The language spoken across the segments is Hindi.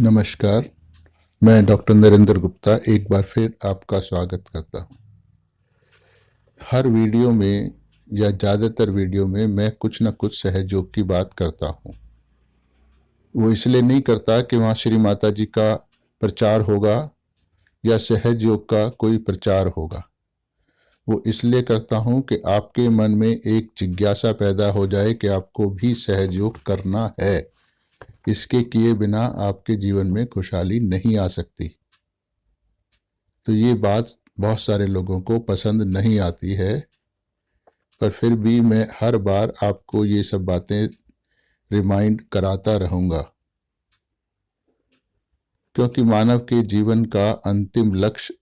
नमस्कार, मैं डॉक्टर नरेंद्र गुप्ता एक बार फिर आपका स्वागत करता हूँ। हर वीडियो में या ज़्यादातर वीडियो में मैं कुछ न कुछ सहयोग की बात करता हूँ। वो इसलिए नहीं करता कि वहाँ श्री माता जी का प्रचार होगा या सहयोग का कोई प्रचार होगा। वो इसलिए करता हूँ कि आपके मन में एक जिज्ञासा पैदा हो जाए कि आपको भी सहयोग करना है। इसके किए बिना आपके जीवन में खुशहाली नहीं आ सकती। तो ये बात बहुत सारे लोगों को पसंद नहीं आती है, पर फिर भी मैं हर बार आपको ये सब बातें रिमाइंड कराता रहूँगा, क्योंकि मानव के जीवन का अंतिम लक्ष्य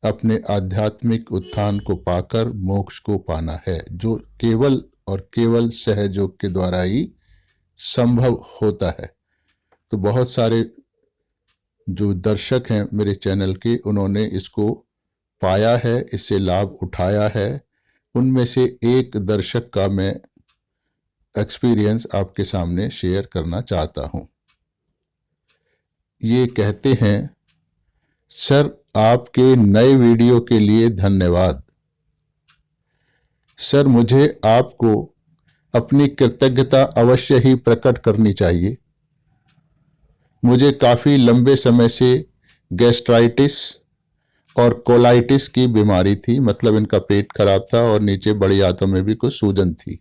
अपने आध्यात्मिक उत्थान को पाकर मोक्ष को पाना है, जो केवल और केवल सहयोग के द्वारा ही संभव होता है। तो बहुत सारे जो दर्शक हैं मेरे चैनल के, उन्होंने इसको पाया है, इससे लाभ उठाया है। उनमें से एक दर्शक का मैं एक्सपीरियंस आपके सामने शेयर करना चाहता हूँ। ये कहते हैं, सर आपके नए वीडियो के लिए धन्यवाद। सर मुझे आपको अपनी कृतज्ञता अवश्य ही प्रकट करनी चाहिए। मुझे काफ़ी लंबे समय से गैस्ट्राइटिस और कोलाइटिस की बीमारी थी, मतलब इनका पेट खराब था और नीचे बड़ी आंतों में भी कुछ सूजन थी।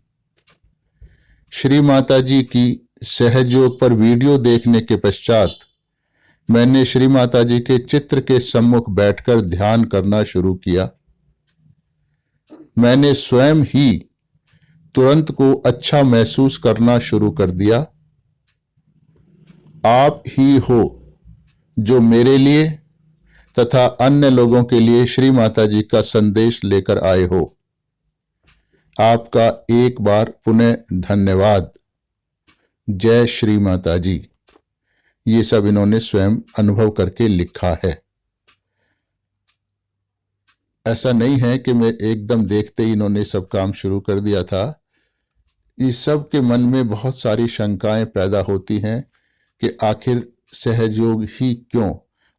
श्री माता जी की सहयोग पर वीडियो देखने के पश्चात मैंने श्री माता जी के चित्र के सम्मुख बैठकर ध्यान करना शुरू किया। मैंने स्वयं ही तुरंत को अच्छा महसूस करना शुरू कर दिया। आप ही हो जो मेरे लिए तथा अन्य लोगों के लिए श्री माता जी का संदेश लेकर आए हो। आपका एक बार पुनः धन्यवाद। जय श्री माता जी। ये सब इन्होंने स्वयं अनुभव करके लिखा है। ऐसा नहीं है कि मैं एकदम देखते ही इन्होंने सब काम शुरू कर दिया था। इस सब के मन में बहुत सारी शंकाएं पैदा होती हैं कि आखिर सहयोग ही क्यों,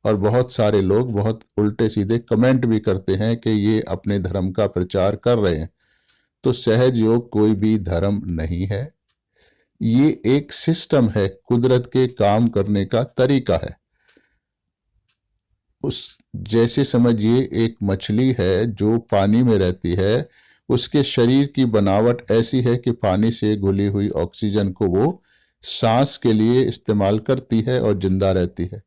और बहुत सारे लोग बहुत उल्टे सीधे कमेंट भी करते हैं कि ये अपने धर्म का प्रचार कर रहे हैं। तो सहयोग कोई भी धर्म नहीं है, ये एक सिस्टम है, कुदरत के काम करने का तरीका है। उस जैसे समझिए एक मछली है जो पानी में रहती है, उसके शरीर की बनावट ऐसी है कि पानी से घुली हुई ऑक्सीजन को वो सांस के लिए इस्तेमाल करती है और जिंदा रहती है।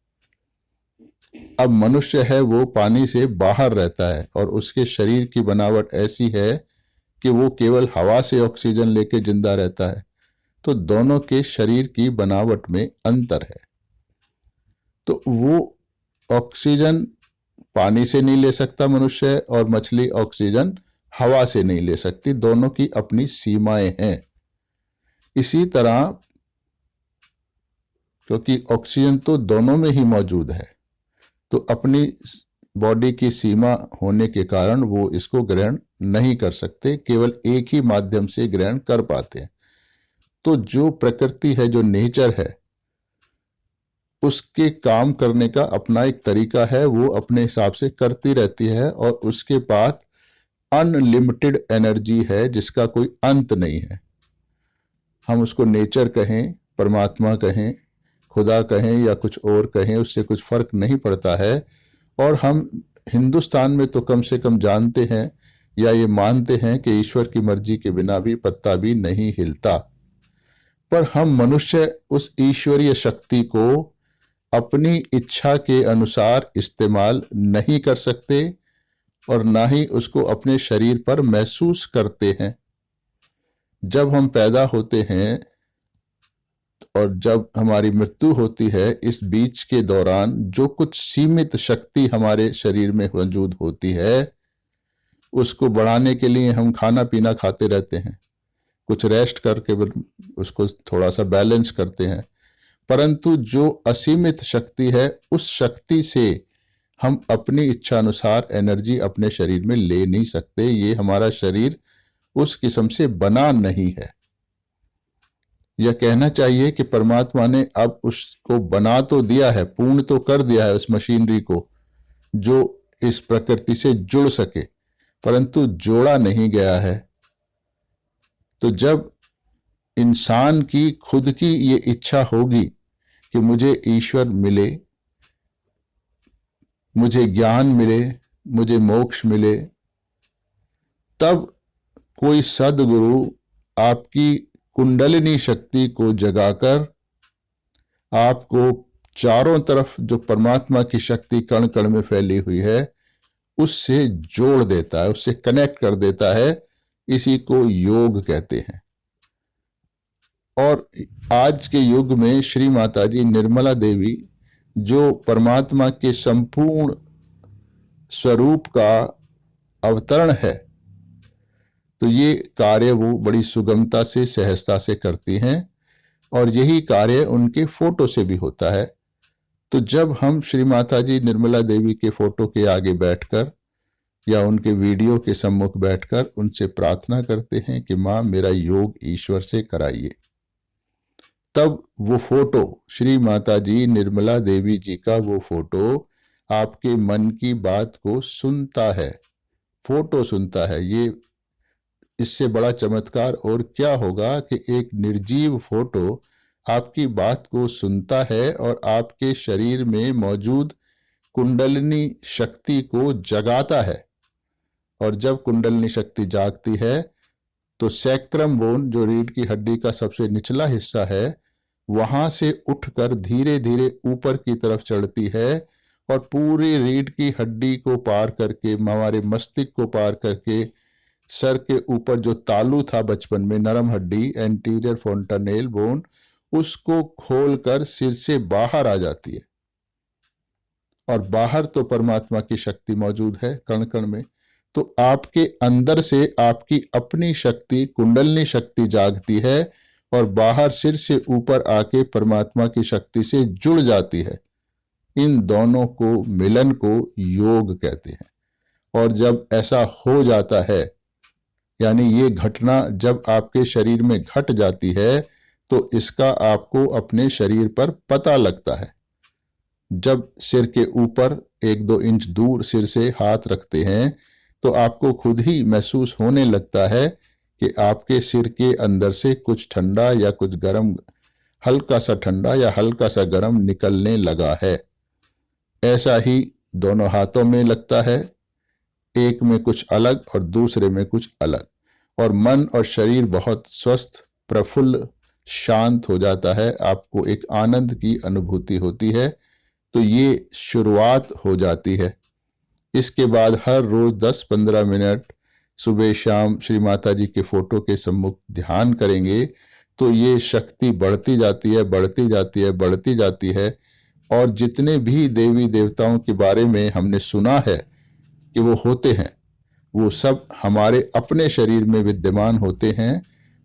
अब मनुष्य है वो पानी से बाहर रहता है और उसके शरीर की बनावट ऐसी है कि वो केवल हवा से ऑक्सीजन लेके जिंदा रहता है। तो दोनों के शरीर की बनावट में अंतर है। तो वो ऑक्सीजन पानी से नहीं ले सकता मनुष्य, और मछली ऑक्सीजन हवा से नहीं ले सकती। दोनों की अपनी सीमाएं हैं। इसी तरह क्योंकि ऑक्सीजन तो दोनों में ही मौजूद है, तो अपनी बॉडी की सीमा होने के कारण वो इसको ग्रहण नहीं कर सकते, केवल एक ही माध्यम से ग्रहण कर पाते हैं। तो जो प्रकृति है, जो नेचर है, उसके काम करने का अपना एक तरीका है, वो अपने हिसाब से करती रहती है और उसके पास अनलिमिटेड एनर्जी है जिसका कोई अंत नहीं है। हम उसको नेचर कहें, परमात्मा कहें, खुदा कहें या कुछ और कहें, उससे कुछ फर्क नहीं पड़ता है। और हम हिंदुस्तान में तो कम से कम जानते हैं या ये मानते हैं कि ईश्वर की मर्जी के बिना भी पत्ता भी नहीं हिलता। पर हम मनुष्य उस ईश्वरीय शक्ति को अपनी इच्छा के अनुसार इस्तेमाल नहीं कर सकते और ना ही उसको अपने शरीर पर महसूस करते हैं। जब हम पैदा होते हैं और जब हमारी मृत्यु होती है, इस बीच के दौरान जो कुछ सीमित शक्ति हमारे शरीर में मौजूद होती है, उसको बढ़ाने के लिए हम खाना पीना खाते रहते हैं, कुछ रेस्ट करके उसको थोड़ा सा बैलेंस करते हैं। परंतु जो असीमित शक्ति है, उस शक्ति से हम अपनी इच्छा अनुसार एनर्जी अपने शरीर में ले नहीं सकते। ये हमारा शरीर उस किस्म से बना नहीं है। यह कहना चाहिए कि परमात्मा ने अब उसको बना तो दिया है, पूर्ण तो कर दिया है उस मशीनरी को जो इस प्रकृति से जुड़ सके, परंतु जोड़ा नहीं गया है। तो जब इंसान की खुद की ये इच्छा होगी कि मुझे ईश्वर मिले, मुझे ज्ञान मिले, मुझे मोक्ष मिले, तब कोई सद्गुरु आपकी कुंडलिनी शक्ति को जगाकर आपको चारों तरफ जो परमात्मा की शक्ति कण कण में फैली हुई है उससे जोड़ देता है, उससे कनेक्ट कर देता है। इसी को योग कहते हैं। और आज के युग में श्री माताजी निर्मला देवी जो परमात्मा के संपूर्ण स्वरूप का अवतरण है, तो ये कार्य वो बड़ी सुगमता से, सहजता से करती हैं और यही कार्य उनके फोटो से भी होता है। तो जब हम श्री माताजी निर्मला देवी के फोटो के आगे बैठकर या उनके वीडियो के सम्मुख बैठकर उनसे प्रार्थना करते हैं कि माँ मेरा योग ईश्वर से कराइए, तब वो फोटो, श्री माताजी निर्मला देवी जी का वो फोटो आपके मन की बात को सुनता है, फोटो सुनता है। ये इससे बड़ा चमत्कार और क्या होगा कि एक निर्जीव फोटो आपकी बात को सुनता है और आपके शरीर में मौजूद कुंडलिनी शक्ति को जगाता है। और जब कुंडलिनी शक्ति जागती है तो सैक्रम बोन, जो रीढ़ की हड्डी का सबसे निचला हिस्सा है, वहां से उठकर धीरे धीरे ऊपर की तरफ चढ़ती है और पूरी रीढ़ की हड्डी को पार करके, हमारे मस्तिष्क को पार करके, सर के ऊपर जो तालू था बचपन में, नरम हड्डी, एंटीरियर फोंटानेल बोन, उसको खोलकर सिर से बाहर आ जाती है। और बाहर तो परमात्मा की शक्ति मौजूद है कण कण में। तो आपके अंदर से आपकी अपनी शक्ति, कुंडलिनी शक्ति जागती है और बाहर सिर से ऊपर आके परमात्मा की शक्ति से जुड़ जाती है। इन दोनों को मिलन को योग कहते हैं। और जब ऐसा हो जाता है, यानी ये घटना जब आपके शरीर में घट जाती है, तो इसका आपको अपने शरीर पर पता लगता है। जब सिर के ऊपर 1-2 इंच दूर सिर से हाथ रखते हैं तो आपको खुद ही महसूस होने लगता है कि आपके सिर के अंदर से कुछ ठंडा या कुछ गर्म, हल्का सा ठंडा या हल्का सा गर्म निकलने लगा है। ऐसा ही दोनों हाथों में लगता है, एक में कुछ अलग और दूसरे में कुछ अलग। और मन और शरीर बहुत स्वस्थ, प्रफुल्ल, शांत हो जाता है। आपको एक आनंद की अनुभूति होती है। तो ये शुरुआत हो जाती है। इसके बाद हर रोज 10-15 मिनट सुबह शाम श्री माता जी के फोटो के सम्मुख ध्यान करेंगे तो ये शक्ति बढ़ती जाती है, बढ़ती जाती है, बढ़ती जाती है। और जितने भी देवी देवताओं के बारे में हमने सुना है कि वो होते हैं, वो सब हमारे अपने शरीर में विद्यमान होते हैं।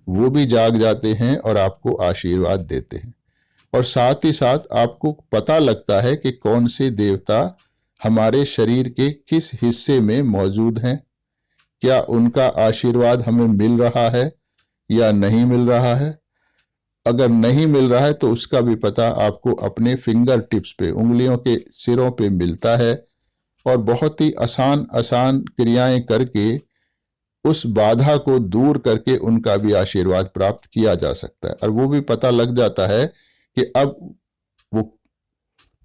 वो भी जाग जाते हैं और आपको आशीर्वाद देते हैं। और साथ ही साथ आपको पता लगता है कि कौन से देवता हमारे शरीर के किस हिस्से में मौजूद हैं, क्या उनका आशीर्वाद हमें मिल रहा है या नहीं मिल रहा है। अगर नहीं मिल रहा है तो उसका भी पता आपको अपने फिंगर टिप्स पे, उंगलियों के सिरों पे मिलता है। और बहुत ही आसान आसान क्रियाएं करके उस बाधा को दूर करके उनका भी आशीर्वाद प्राप्त किया जा सकता है। और वो भी पता लग जाता है कि अब वो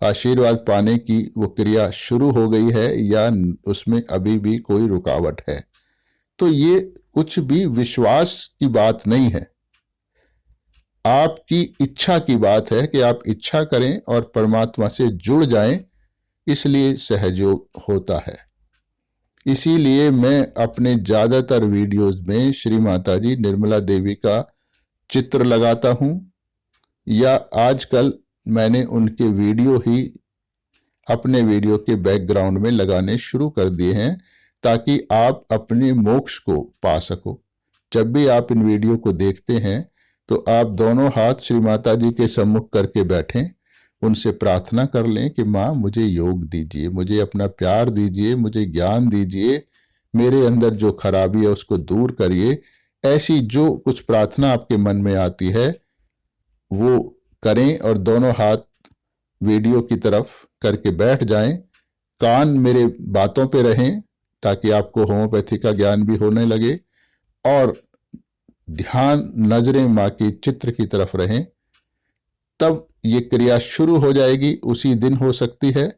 आशीर्वाद पाने की वो क्रिया शुरू हो गई है या उसमें अभी भी कोई रुकावट है। तो ये कुछ भी विश्वास की बात नहीं है, आपकी इच्छा की बात है कि आप इच्छा करें और परमात्मा से जुड़ जाएं, इसलिए सहयोग होता है। इसीलिए मैं अपने ज़्यादातर वीडियोस में श्री माताजी निर्मला देवी का चित्र लगाता हूं, या आजकल मैंने उनके वीडियो ही अपने वीडियो के बैकग्राउंड में लगाने शुरू कर दिए हैं ताकि आप अपने मोक्ष को पा सको। जब भी आप इन वीडियो को देखते हैं तो आप दोनों हाथ श्री माता जी के सम्मुख करके बैठें, उनसे प्रार्थना कर लें कि माँ मुझे योग दीजिए, मुझे अपना प्यार दीजिए, मुझे ज्ञान दीजिए, मेरे अंदर जो खराबी है उसको दूर करिए। ऐसी जो कुछ प्रार्थना आपके मन में आती है वो करें और दोनों हाथ वीडियो की तरफ करके बैठ जाएं, कान मेरे बातों पे रहें ताकि आपको होम्योपैथी का ज्ञान भी होने लगे, और ध्यान नजरें माँ की चित्र की तरफ रहें। तब ये क्रिया शुरू हो जाएगी, उसी दिन हो सकती है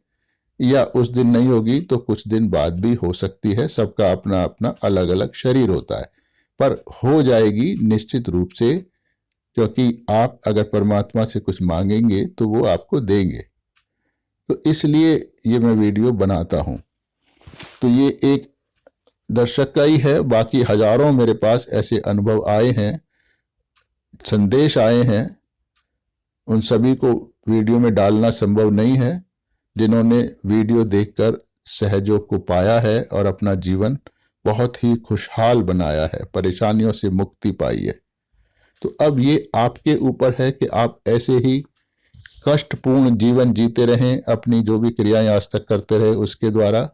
या उस दिन नहीं होगी तो कुछ दिन बाद भी हो सकती है। सबका अपना अपना अलग अलग शरीर होता है, पर हो जाएगी निश्चित रूप से, क्योंकि आप अगर परमात्मा से कुछ मांगेंगे तो वो आपको देंगे। तो इसलिए ये मैं वीडियो बनाता हूँ। तो ये एक दर्शक का ही है, बाकी हजारों मेरे पास ऐसे अनुभव आए हैं, संदेश आए हैं, उन सभी को वीडियो में डालना संभव नहीं है, जिन्होंने वीडियो देखकर सहयोग को पाया है और अपना जीवन बहुत ही खुशहाल बनाया है, परेशानियों से मुक्ति पाई है। तो अब ये आपके ऊपर है कि आप ऐसे ही कष्टपूर्ण जीवन जीते रहें, अपनी जो भी क्रियाएं आज तक करते रहे उसके द्वारा,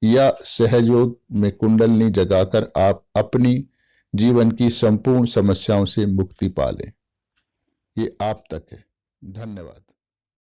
या सहयोग में कुंडलनी जगाकर आप अपनी जीवन की संपूर्ण समस्याओं से मुक्ति पा लें। ये आप तक है। धन्यवाद।